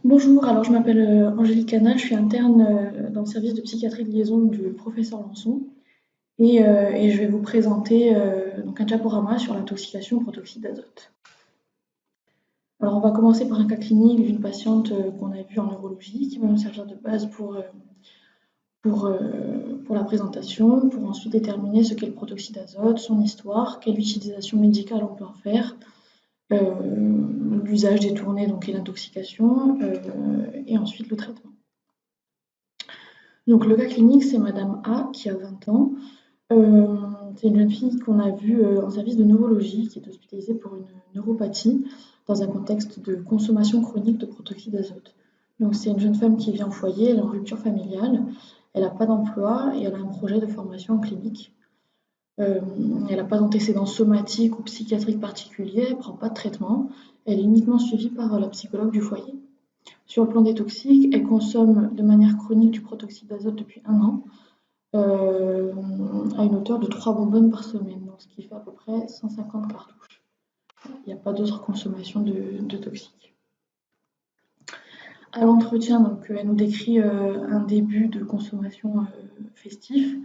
Bonjour, alors je m'appelle Angélique Canal, je suis interne dans le service de psychiatrie de liaison du professeur Lançon et je vais vous présenter donc un diaporama sur l'intoxication au protoxyde d'azote. Alors on va commencer par un cas clinique d'une patiente qu'on a vue en neurologie qui va nous servir de base pour la présentation, pour ensuite déterminer ce qu'est le protoxyde d'azote, son histoire, quelle utilisation médicale on peut en faire, l'usage détourné donc et l'intoxication et ensuite le traitement. Donc le cas clinique, c'est Madame A qui a 20 ans. Euh, c'est une jeune fille qu'on a vue en service de neurologie qui est hospitalisée pour une neuropathie dans un contexte de consommation chronique de protoxyde d'azote. Donc c'est une jeune femme qui vit en foyer, elle est en rupture familiale, elle n'a pas d'emploi et elle a un projet de formation en clinique. Euh, elle n'a pas d'antécédents somatiques ou psychiatriques particuliers, elle ne prend pas de traitement, elle est uniquement suivie par la psychologue du foyer. Sur le plan des toxiques, elle consomme de manière chronique du protoxyde d'azote depuis 1 an, à une hauteur de 3 bonbonnes par semaine, donc ce qui fait à peu près 150 cartouches. Il n'y a pas d'autre consommation de toxiques. À l'entretien, donc, elle nous décrit un début de consommation festif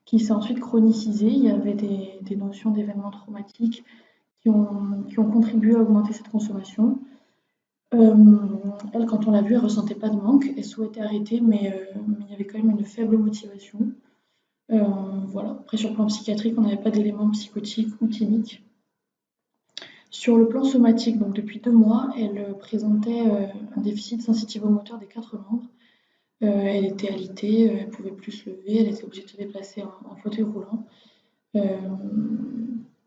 qui s'est ensuite chronicisé. Il y avait des notions d'événements traumatiques qui ont contribué à augmenter cette consommation. Elle, quand on l'a vue, elle ressentait pas de manque, elle souhaitait arrêter, mais il y avait quand même une faible motivation. Voilà. Après, sur le plan psychiatrique, on n'avait pas d'éléments psychotiques ou cliniques. Sur le plan somatique, donc depuis 2 mois, elle présentait un déficit sensitivo-moteur des 4 membres. Elle était alitée, elle ne pouvait plus se lever, elle était obligée de se déplacer en fauteuil roulant,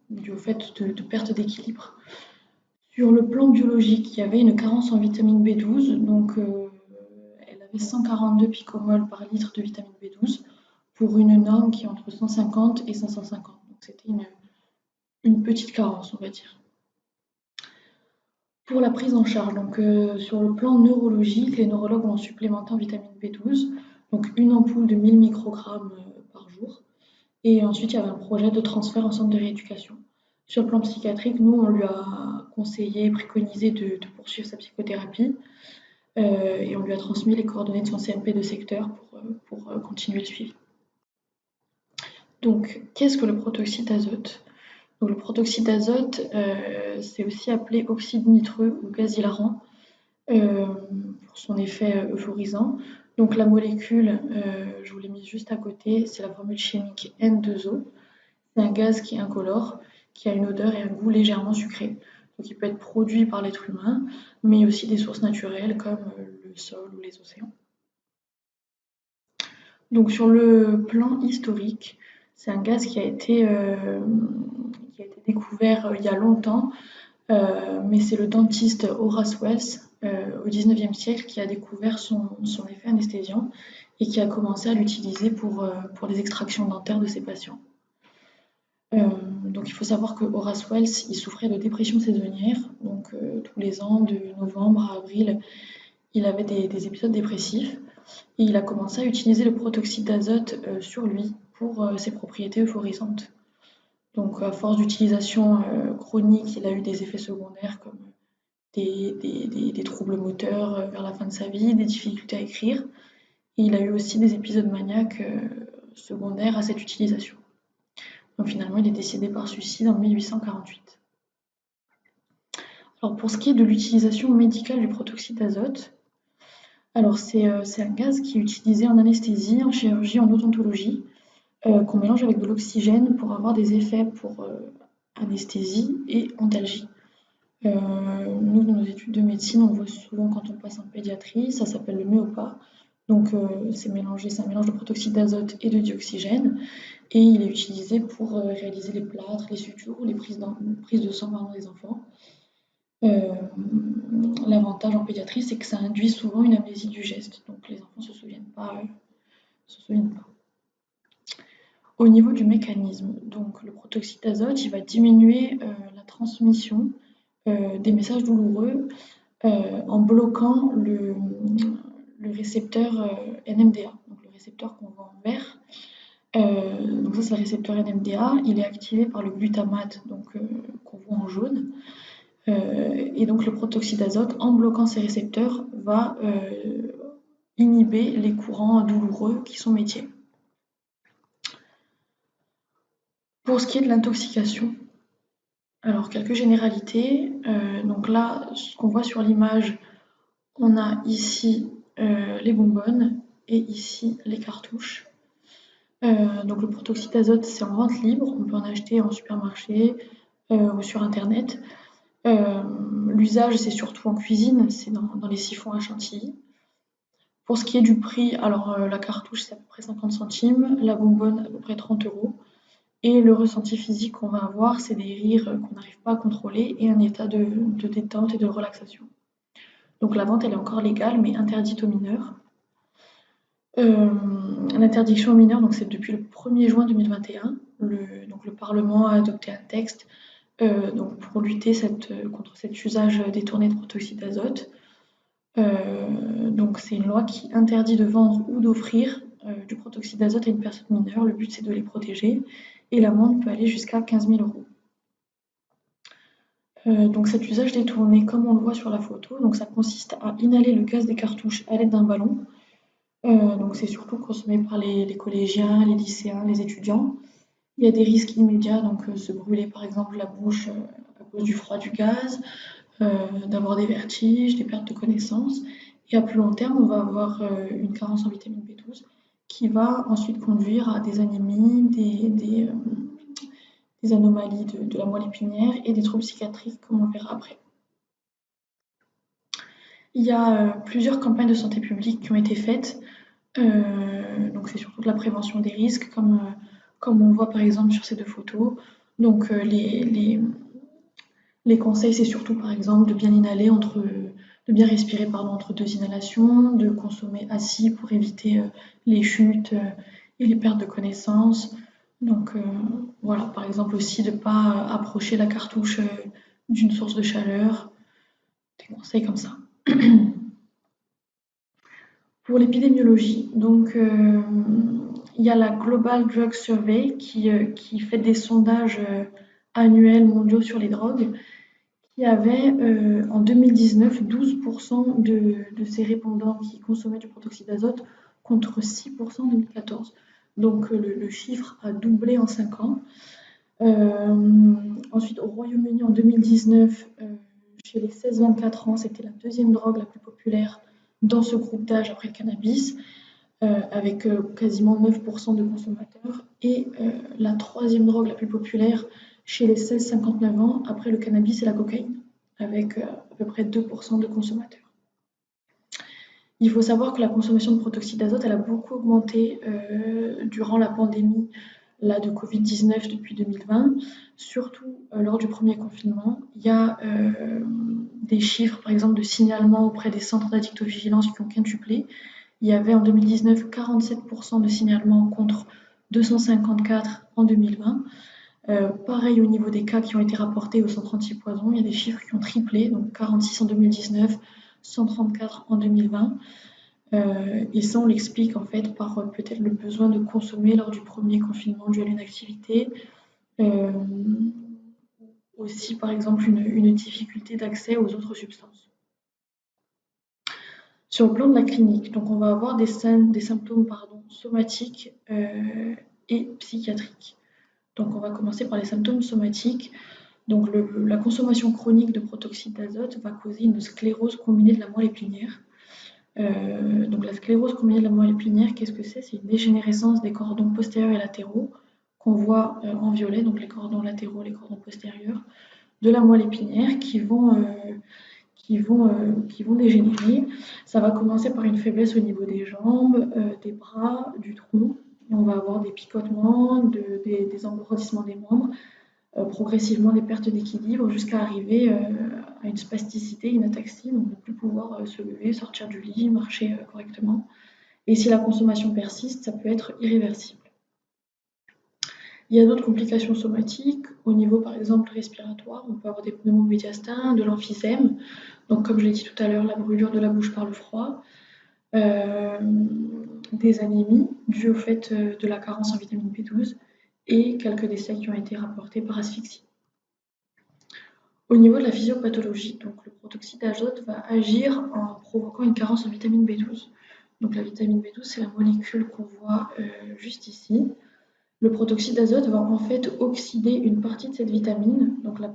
dû au fait de perte d'équilibre. Sur le plan biologique, il y avait une carence en vitamine B12, donc elle avait 142 picomoles par litre de vitamine B12 pour une norme qui est entre 150 et 550. Donc c'était une petite carence, on va dire. Pour la prise en charge, donc sur le plan neurologique, les neurologues ont supplémenté en vitamine B12, donc une ampoule de 1000 microgrammes par jour. Et ensuite, il y avait un projet de transfert en centre de rééducation. Sur le plan psychiatrique, nous, on lui a conseillé, préconisé de poursuivre sa psychothérapie et on lui a transmis les coordonnées de son CMP de secteur pour continuer le suivi. Donc, qu'est-ce que le protoxyde d'azote? Donc, le protoxyde d'azote, c'est aussi appelé oxyde nitreux ou gaz hilarant pour son effet euphorisant. Donc, la molécule, je vous l'ai mise juste à côté, c'est la formule chimique N2O. C'est un gaz qui est incolore, qui a une odeur et un goût légèrement sucré. Donc, il peut être produit par l'être humain, mais aussi des sources naturelles comme le sol ou les océans. Donc, sur le plan historique, c'est un gaz qui a été découvert il y a longtemps, mais c'est le dentiste Horace Wells au XIXe siècle qui a découvert son effet anesthésiant et qui a commencé à l'utiliser pour les extractions dentaires de ses patients. Donc il faut savoir que Horace Wells, il souffrait de dépression saisonnière, donc tous les ans, de novembre à avril, il avait des épisodes dépressifs et il a commencé à utiliser le protoxyde d'azote sur lui pour ses propriétés euphorisantes. Donc à force d'utilisation chronique, il a eu des effets secondaires comme des troubles moteurs vers la fin de sa vie, des difficultés à écrire, et il a eu aussi des épisodes maniaques secondaires à cette utilisation. Donc finalement, il est décédé par suicide en 1848. Alors pour ce qui est de l'utilisation médicale du protoxyde d'azote, alors c'est un gaz qui est utilisé en anesthésie, en chirurgie, en odontologie, qu'on mélange avec de l'oxygène pour avoir des effets pour anesthésie et antalgie. Nous, dans nos études de médecine, on le voit souvent quand on passe en pédiatrie, ça s'appelle le méopa. Donc c'est un mélange de protoxyde d'azote et de dioxygène. Et il est utilisé pour réaliser les plâtres, les sutures ou les prises de sang des enfants. L'avantage en pédiatrie, c'est que ça induit souvent une amnésie du geste. Donc les enfants ne se souviennent pas. Au niveau du mécanisme, donc le protoxyde d'azote, il va diminuer la transmission des messages douloureux en bloquant le récepteur NMDA, donc le récepteur qu'on voit en vert. Donc ça, c'est le récepteur NMDA. Il est activé par le glutamate, donc qu'on voit en jaune. Et donc le protoxyde d'azote, en bloquant ces récepteurs, va inhiber les courants douloureux qui sont métiers. Pour ce qui est de l'intoxication, alors quelques généralités. Donc là, ce qu'on voit sur l'image, on a ici les bonbonnes et ici les cartouches. Donc le protoxyde d'azote, c'est en vente libre, on peut en acheter en supermarché ou sur internet. L'usage, c'est surtout en cuisine, c'est dans les siphons à chantilly. Pour ce qui est du prix, alors la cartouche, c'est à peu près 50 centimes, la bonbonne, à peu près 30 €. Et le ressenti physique qu'on va avoir, c'est des rires qu'on n'arrive pas à contrôler et un état de détente et de relaxation. Donc la vente, elle est encore légale, mais interdite aux mineurs. L'interdiction aux mineurs, donc c'est depuis le 1er juin 2021. Donc le Parlement a adopté un texte donc pour lutter contre cet usage détourné de protoxyde d'azote. Donc c'est une loi qui interdit de vendre ou d'offrir du protoxyde d'azote à une personne mineure. Le but, c'est de les protéger et l'amende peut aller jusqu'à 15 000 €. Donc cet usage détourné, comme on le voit sur la photo, donc ça consiste à inhaler le gaz des cartouches à l'aide d'un ballon. Donc c'est surtout consommé par les collégiens, les lycéens, les étudiants. Il y a des risques immédiats, donc se brûler par exemple la bouche à cause du froid du gaz, d'avoir des vertiges, des pertes de connaissance. Et à plus long terme, on va avoir une carence en vitamine B12 qui va ensuite conduire à des anémies, des anomalies de la moelle épinière et des troubles psychiatriques, comme on verra après. Il y a plusieurs campagnes de santé publique qui ont été faites. Donc c'est surtout de la prévention des risques, comme on le voit par exemple sur ces deux photos. Donc les conseils, c'est surtout par exemple de bien inhaler de bien respirer entre 2 inhalations, de consommer assis pour éviter les chutes et les pertes de connaissance. Donc voilà, par exemple aussi de ne pas approcher la cartouche d'une source de chaleur, des conseils comme ça. Pour l'épidémiologie, donc il y a la Global Drug Survey qui fait des sondages annuels mondiaux sur les drogues, qui avait en 2019 12% de ces répondants qui consommaient du protoxyde d'azote contre 6% en 2014. Donc le chiffre a doublé en 5 ans. Ensuite, au Royaume-Uni, en 2019, chez les 16-24 ans, c'était la deuxième drogue la plus populaire dans ce groupe d'âge après le cannabis, avec quasiment 9% de consommateurs. Et la troisième drogue la plus populaire chez les 16-59 ans, après le cannabis et la cocaïne, avec à peu près 2% de consommateurs. Il faut savoir que la consommation de protoxyde d'azote, elle a beaucoup augmenté durant la pandémie de Covid-19 depuis 2020, surtout lors du premier confinement. Il y a des chiffres, par exemple, de signalement auprès des centres d'addictovigilance qui ont quintuplé. Il y avait en 2019 47% de signalements contre 254 en 2020. Pareil au niveau des cas qui ont été rapportés au centre anti-poison, il y a des chiffres qui ont triplé, donc 46 en 2019, 134 en 2020. Et ça, on l'explique en fait par peut-être le besoin de consommer lors du premier confinement dû à l'inactivité. Aussi, par exemple, une difficulté d'accès aux autres substances. Sur le plan de la clinique, donc on va avoir des symptômes somatiques et psychiatriques. Donc on va commencer par les symptômes somatiques. Donc la consommation chronique de protoxyde d'azote va causer une sclérose combinée de la moelle épinière. Donc la sclérose combinée de la moelle épinière, qu'est-ce que c'est? C'est une dégénérescence des cordons postérieurs et latéraux qu'on voit en violet, donc les cordons latéraux, les cordons postérieurs, de la moelle épinière qui vont dégénérer. Ça va commencer par une faiblesse au niveau des jambes, des bras, du tronc. Et on va avoir des picotements, des engourdissements des membres, progressivement des pertes d'équilibre jusqu'à arriver à une spasticité, une ataxie, donc ne plus pouvoir se lever, sortir du lit, marcher correctement. Et si la consommation persiste, ça peut être irréversible. Il y a d'autres complications somatiques. Au niveau, par exemple, respiratoire, on peut avoir des pneumomédiastins, de l'emphysème. Donc, comme je l'ai dit tout à l'heure, la brûlure de la bouche par le froid. Des anémies dues au fait de la carence en vitamine B12 et quelques décès qui ont été rapportés par asphyxie. Au niveau de la physiopathologie, donc le protoxyde d'azote va agir en provoquant une carence en vitamine B12. Donc la vitamine B12, c'est la molécule qu'on voit juste ici. Le protoxyde d'azote va en fait oxyder une partie de cette vitamine, donc la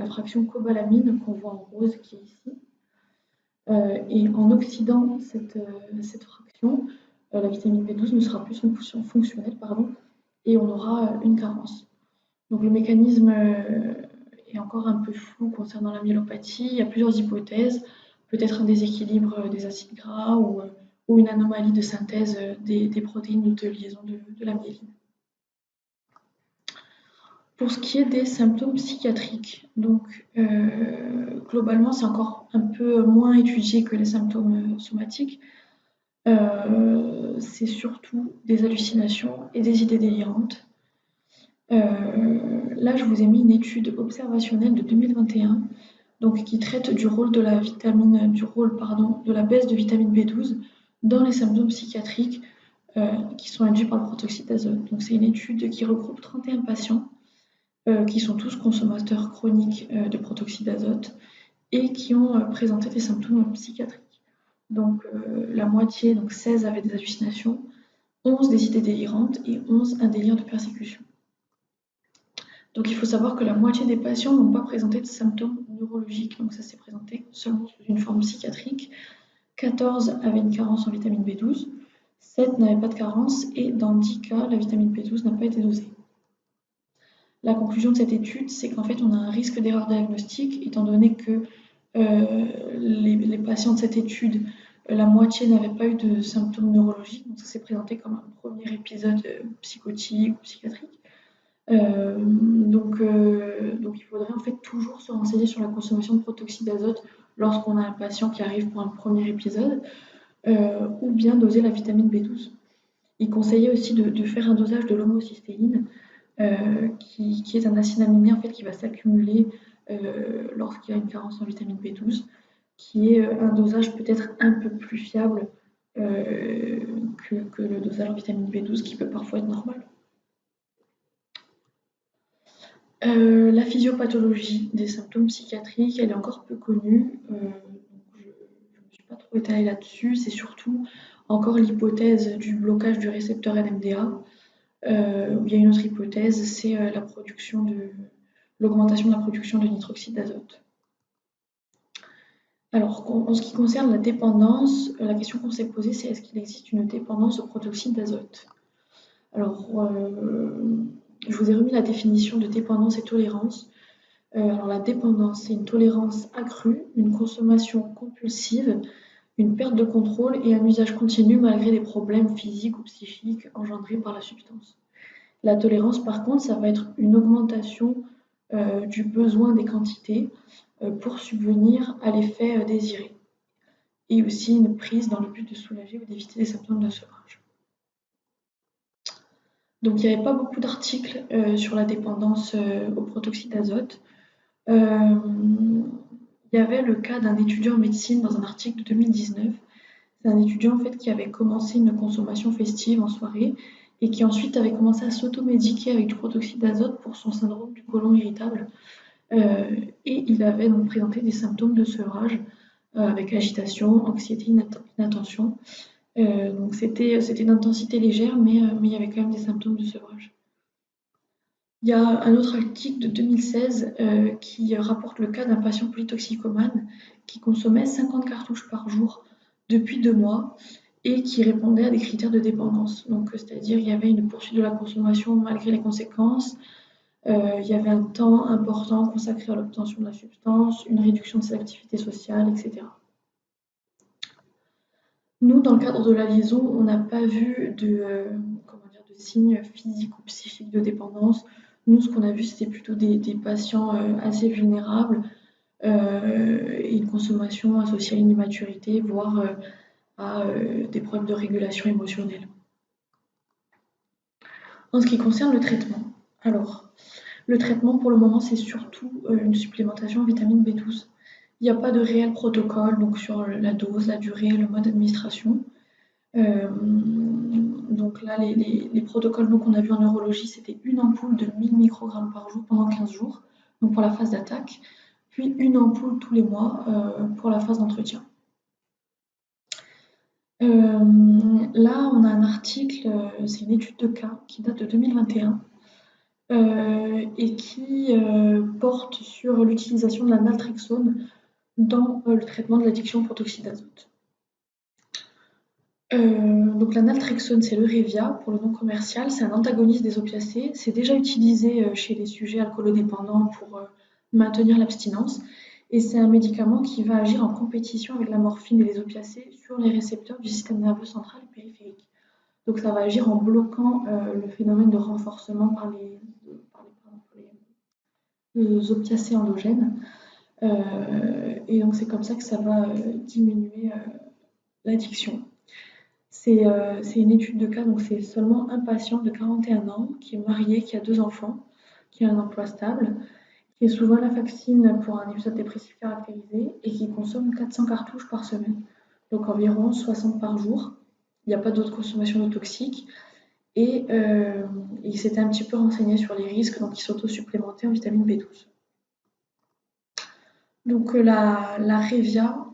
fraction cobalamine qu'on voit en rose qui est ici. Et en oxydant cette fraction, la vitamine B12 ne sera plus fonctionnelle, et on aura une carence. Donc le mécanisme est encore un peu flou concernant la myélopathie. Il y a plusieurs hypothèses, peut-être un déséquilibre des acides gras ou une anomalie de synthèse des protéines de liaison de la myéline. Pour ce qui est des symptômes psychiatriques, donc globalement c'est encore un peu moins étudié que les symptômes somatiques. C'est surtout des hallucinations et des idées délirantes. Là, je vous ai mis une étude observationnelle de 2021, donc qui traite du rôle de la baisse de vitamine B12 dans les symptômes psychiatriques qui sont induits par le protoxyde d'azote. Donc, c'est une étude qui regroupe 31 patients qui sont tous consommateurs chroniques de protoxyde d'azote et qui ont présenté des symptômes psychiatriques. Donc, la moitié, donc 16, avaient des hallucinations, 11 des idées délirantes et 11 un délire de persécution. Donc il faut savoir que la moitié des patients n'ont pas présenté de symptômes neurologiques, donc ça s'est présenté seulement sous une forme psychiatrique. 14 avaient une carence en vitamine B12, 7 n'avaient pas de carence et dans 10 cas, la vitamine B12 n'a pas été dosée. La conclusion de cette étude, c'est qu'en fait on a un risque d'erreur diagnostique étant donné que les patients de cette étude, la moitié n'avaient pas eu de symptômes neurologiques, donc ça s'est présenté comme un premier épisode psychotique ou psychiatrique. Donc il faudrait en fait toujours se renseigner sur la consommation de protoxyde d'azote lorsqu'on a un patient qui arrive pour un premier épisode, ou bien doser la vitamine B12. Il conseillait aussi de faire un dosage de l'homocystéine, qui est un acide aminé en fait, qui va s'accumuler lorsqu'il y a une carence en vitamine B12, qui est un dosage peut-être un peu plus fiable que le dosage en vitamine B12 qui peut parfois être normal. La physiopathologie des symptômes psychiatriques, elle est encore peu connue. Je ne me suis pas trop étalée là-dessus. C'est surtout encore l'hypothèse du blocage du récepteur NMDA. Il y a une autre hypothèse, c'est l'augmentation de la production de nitroxyde d'azote. Alors, en ce qui concerne la dépendance, la question qu'on s'est posée, c'est est-ce qu'il existe une dépendance au protoxyde d'azote? Alors, je vous ai remis la définition de dépendance et tolérance. Alors la dépendance, c'est une tolérance accrue, une consommation compulsive, une perte de contrôle et un usage continu malgré des problèmes physiques ou psychiques engendrés par la substance. La tolérance, par contre, ça va être une augmentation du besoin des quantités pour subvenir à l'effet désiré. Et aussi une prise dans le but de soulager ou d'éviter les symptômes de sevrage. Donc il n'y avait pas beaucoup d'articles sur la dépendance au protoxyde d'azote. Il y avait le cas d'un étudiant en médecine dans un article de 2019. C'est un étudiant en fait qui avait commencé une consommation festive en soirée et qui ensuite avait commencé à s'automédiquer avec du protoxyde d'azote pour son syndrome du côlon irritable. Et il avait donc présenté des symptômes de sevrage avec agitation, anxiété, inattention. Donc c'était d'intensité légère, mais il y avait quand même des symptômes de sevrage. Il y a un autre article de 2016 qui rapporte le cas d'un patient polytoxicomane qui consommait 50 cartouches par jour depuis 2 mois et qui répondait à des critères de dépendance. Donc, c'est-à-dire il y avait une poursuite de la consommation malgré les conséquences, il y avait un temps important consacré à l'obtention de la substance, une réduction de ses activités sociales, etc. Nous, dans le cadre de la liaison, on n'a pas vu de signes physiques ou psychiques de dépendance. Nous, ce qu'on a vu, c'était plutôt des patients assez vulnérables et une consommation associée à une immaturité, voire à des problèmes de régulation émotionnelle. En ce qui concerne le traitement, alors, le traitement pour le moment, c'est surtout une supplémentation en vitamine B12. Il n'y a pas de réel protocole donc sur la dose, la durée, le mode d'administration. Donc là, les protocoles qu'on a vus en neurologie, c'était une ampoule de 1000 microgrammes par jour pendant 15 jours, donc pour la phase d'attaque, puis une ampoule tous les mois pour la phase d'entretien. Là, on a un article, c'est une étude de cas qui date de 2021 et qui porte sur l'utilisation de la naltrexone dans le traitement de l'addiction au protoxyde d'azote. Donc la naltrexone, c'est le Revia pour le nom commercial, c'est un antagoniste des opiacés. C'est déjà utilisé chez les sujets alcoolodépendants pour maintenir l'abstinence. Et c'est un médicament qui va agir en compétition avec la morphine et les opiacés sur les récepteurs du système nerveux central et périphérique. Donc ça va agir en bloquant le phénomène de renforcement par les opiacés endogènes. Et donc c'est comme ça que ça va diminuer l'addiction. C'est une étude de cas, donc c'est seulement un patient de 41 ans qui est marié, qui a 2 enfants, qui a un emploi stable, qui est sous venlafaxine pour un épisode dépressif caractérisé et qui consomme 400 cartouches par semaine, donc environ 60 par jour. Il n'y a pas d'autre consommation de toxiques. Et il s'était un petit peu renseigné sur les risques, donc il s'auto-supplémentait en vitamine B12. Donc la Revia,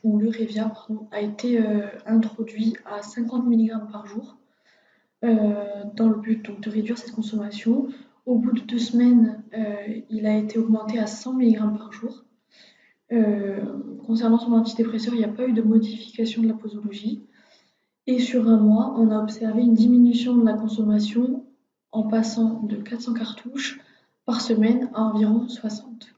ou le Revia, pardon, a été introduit à 50 mg par jour dans le but donc, de réduire cette consommation. Au bout de 2 semaines, il a été augmenté à 100 mg par jour. Concernant son antidépresseur, il n'y a pas eu de modification de la posologie. Et sur un mois, on a observé une diminution de la consommation en passant de 400 cartouches par semaine à environ 60.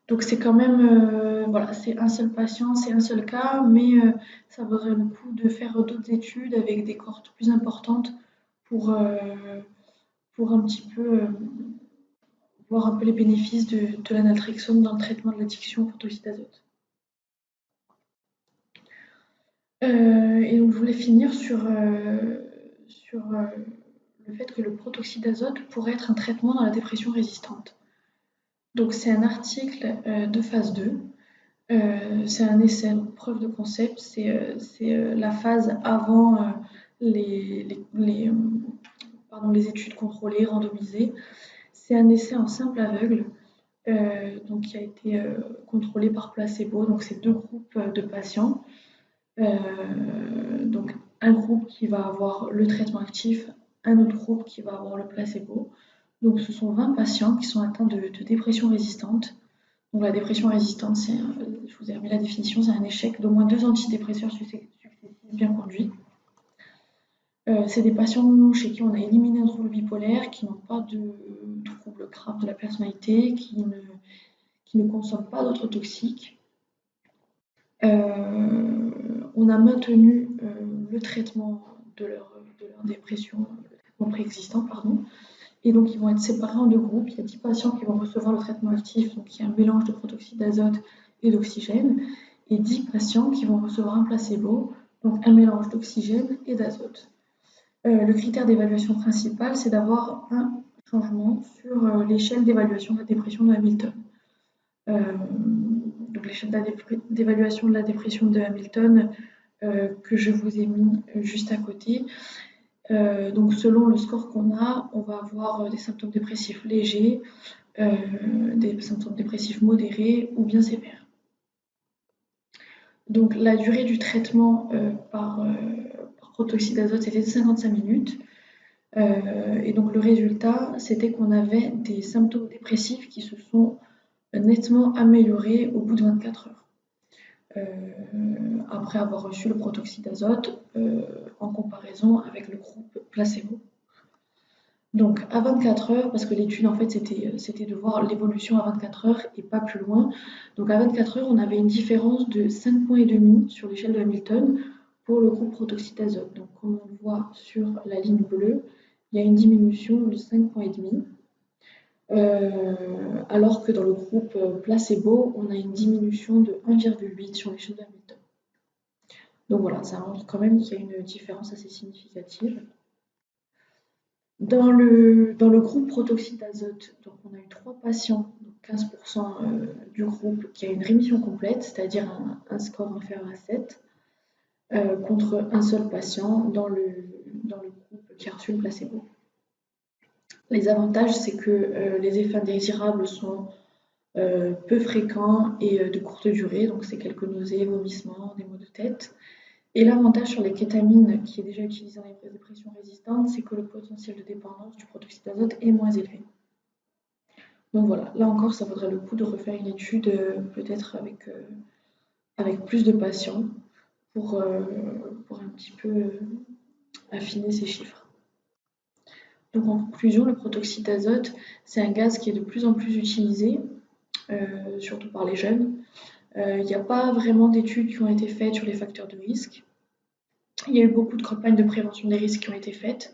Donc c'est quand même, voilà, c'est un seul patient, c'est un seul cas, mais ça vaudrait le coup de faire d'autres études avec des cohortes plus importantes pour un petit peu voir un peu les bénéfices de la naltrexone dans le traitement de l'addiction au protoxyde d'azote. Et donc je voulais finir sur le fait que le protoxyde d'azote pourrait être un traitement dans la dépression résistante. Donc c'est un article de phase 2. C'est un essai, donc preuve de concept, c'est la phase avant les études contrôlées, randomisées. C'est un essai en simple aveugle, donc qui a été contrôlé par placebo. Donc c'est 2 groupes de patients. Donc un groupe qui va avoir le traitement actif, un autre groupe qui va avoir le placebo. Donc ce sont 20 patients qui sont atteints de dépression résistante. Donc la dépression résistante, je vous ai remis la définition, c'est un échec d'au moins 2 antidépresseurs successifs bien conduits. C'est des patients chez qui on a éliminé un trouble bipolaire, qui n'ont pas de trouble grave de la personnalité, qui ne consomment pas d'autres toxiques. On a maintenu le traitement de leur dépression, le traitement préexistant, pardon. Et donc, ils vont être séparés en 2 groupes. Il y a 10 patients qui vont recevoir le traitement actif, donc il y a un mélange de protoxyde d'azote et d'oxygène, et 10 patients qui vont recevoir un placebo, donc un mélange d'oxygène et d'azote. Le critère d'évaluation principal, c'est d'avoir un changement sur l'échelle d'évaluation de la dépression de Hamilton. Donc l'échelle d'évaluation de la dépression de Hamilton que je vous ai mis juste à côté. Donc selon le score qu'on a, on va avoir des symptômes dépressifs légers, des symptômes dépressifs modérés ou bien sévères. Donc la durée du traitement par protoxyde d'azote, c'était 55 minutes. Et donc le résultat, c'était qu'on avait des symptômes dépressifs qui se sont nettement améliorés au bout de 24 heures. Après avoir reçu le protoxyde d'azote en comparaison avec le groupe placebo. Donc à 24 heures, parce que l'étude en fait c'était de voir l'évolution à 24 heures et pas plus loin. Donc à 24 heures, on avait une différence de 5,5 points sur l'échelle de Hamilton pour le groupe protoxyde d'azote. Donc comme on le voit sur la ligne bleue, il y a une diminution de 5,5 points. Alors que dans le groupe placebo, on a une diminution de 1,8 sur l'échelle de Hamilton. Donc voilà, ça montre quand même qu'il y a une différence assez significative. Dans le groupe protoxyde d'azote, donc on a eu 3 patients, donc 15% du groupe qui a une rémission complète, c'est-à-dire un score inférieur à 7, contre un seul patient dans le groupe qui a reçu le placebo. Les avantages, c'est que les effets indésirables sont peu fréquents et de courte durée, donc c'est quelques nausées, vomissements, des maux de tête. Et l'avantage sur les kétamines, qui est déjà utilisé dans les dépressions résistantes, c'est que le potentiel de dépendance du protoxyde d'azote est moins élevé. Donc voilà, là encore, ça vaudrait le coup de refaire une étude, peut-être avec plus de patients pour un petit peu affiner ces chiffres. Donc en conclusion, le protoxyde d'azote, c'est un gaz qui est de plus en plus utilisé, surtout par les jeunes. Il n'y a pas vraiment d'études qui ont été faites sur les facteurs de risque. Il y a eu beaucoup de campagnes de prévention des risques qui ont été faites.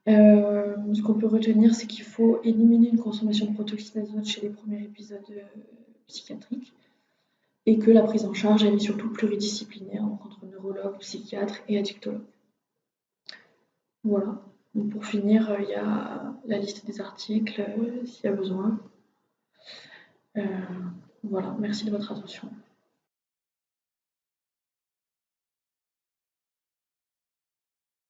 Ce qu'on peut retenir, c'est qu'il faut éliminer une consommation de protoxyde d'azote chez les premiers épisodes psychiatriques et que la prise en charge, elle est surtout pluridisciplinaire, donc entre neurologue, psychiatre et addictologue. Voilà. Donc pour finir, il y a la liste des articles s'il y a besoin. Voilà, merci de votre attention.